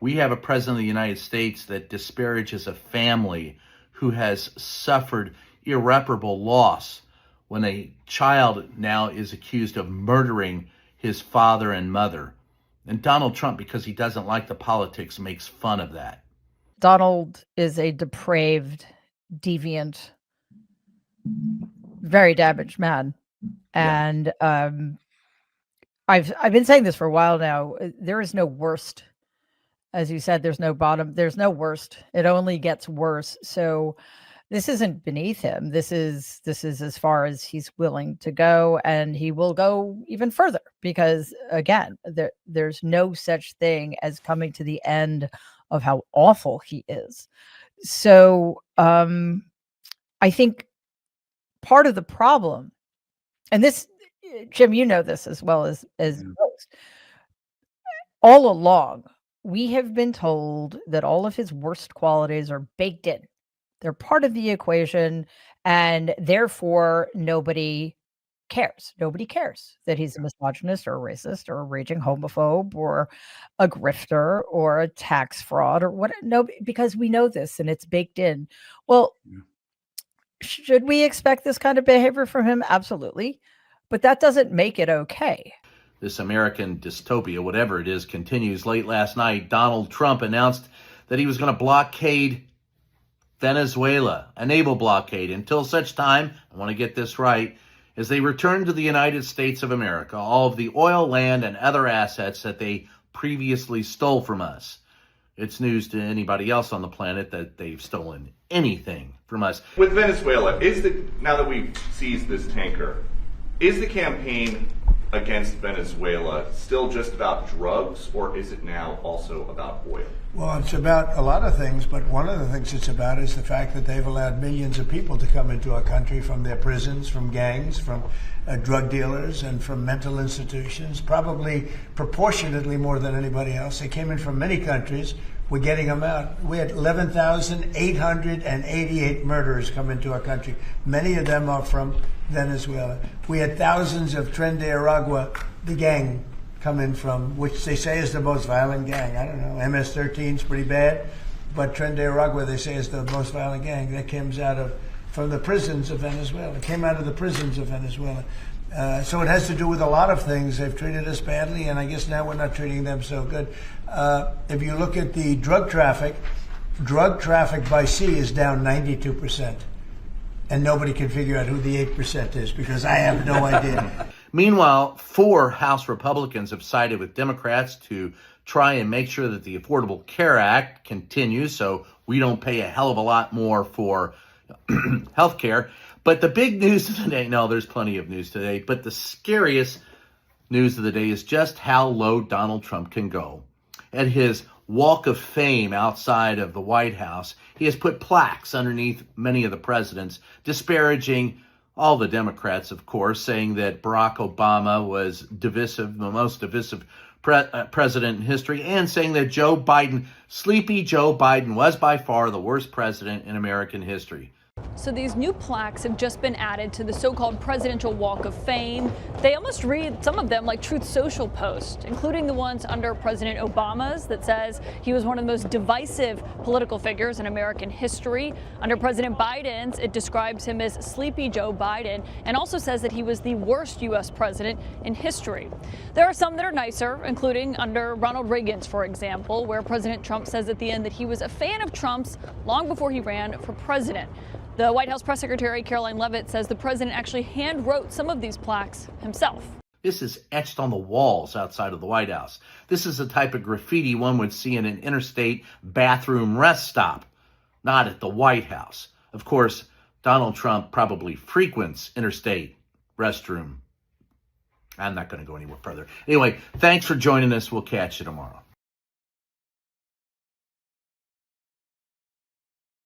we have a president of the United States that disparages a family who has suffered irreparable loss when a child now is accused of murdering his father and mother. And Donald Trump, because he doesn't like the politics, makes fun of that. Donald is a depraved, deviant, very damaged man. And I've been saying this for a while now. There is no worst. As you said, there's no bottom. There's no worst. It only gets worse. So this isn't beneath him. This is as far as he's willing to go, and he will go even further because, again, there's no such thing as coming to the end of how awful he is. So I think part of the problem, and this, Jim, you know this as well as most, all along, we have been told that all of his worst qualities are baked in. They're part of the equation, and therefore nobody cares. Nobody cares that he's a misogynist or a racist or a raging homophobe or a grifter or a tax fraud or what. No, because we know this and it's baked in. Well, should we expect this kind of behavior from him? Absolutely. But that doesn't make it okay. This American dystopia, whatever it is, continues. Late last night, Donald Trump announced that he was going to blockade Venezuela, a naval blockade, until such time, I want to get this right, as they return to the United States of America all of the oil, land, and other assets that they previously stole from us. It's news to anybody else on the planet that they've stolen anything from us. With Venezuela, now that we've seized this tanker, is the campaign against Venezuela still just about drugs, or is it now also about oil? Well, it's about a lot of things, but one of the things it's about is the fact that they've allowed millions of people to come into our country from their prisons, from gangs, from drug dealers, and from mental institutions, probably proportionately more than anybody else. They came in from many countries. We're getting them out. We had 11,888 murderers come into our country. Many of them are from Venezuela. We had thousands of Tren de Aragua, the gang, come in from, which they say is the most violent gang. I don't know, MS-13 is pretty bad, but Tren de Aragua, they say, is the most violent gang. That comes from the prisons of Venezuela. It came out of the prisons of Venezuela. So it has to do with a lot of things. They've treated us badly, and I guess now we're not treating them so good. If you look at the drug traffic by sea is down 92%. And nobody can figure out who the 8% is because I have no idea. Meanwhile, 4 House Republicans have sided with Democrats to try and make sure that the Affordable Care Act continues so we don't pay a hell of a lot more for health care. But the big news of the day, no, there's plenty of news today, but the scariest news of the day is just how low Donald Trump can go. At his Walk of Fame outside of the White House, he has put plaques underneath many of the presidents, disparaging all the Democrats, of course, saying that Barack Obama was divisive, the most divisive president in history, and saying that Joe Biden, sleepy Joe Biden, was by far the worst president in American history. So these new plaques have just been added to the so-called Presidential Walk of Fame. They almost read, some of them, like Truth Social posts, including the ones under President Obama's that says he was one of the most divisive political figures in American history. Under President Biden's, it describes him as Sleepy Joe Biden and also says that he was the worst U.S. president in history. There are some that are nicer, including under Ronald Reagan's, for example, where President Trump says at the end that he was a fan of Trump's long before he ran for president. The White House press secretary, Caroline Leavitt, says the president actually hand-wrote some of these plaques himself. This is etched on the walls outside of the White House. This is the type of graffiti one would see in an interstate bathroom rest stop, not at the White House. Of course, Donald Trump probably frequents interstate restroom. I'm not going to go anywhere further. Anyway, thanks for joining us. We'll catch you tomorrow.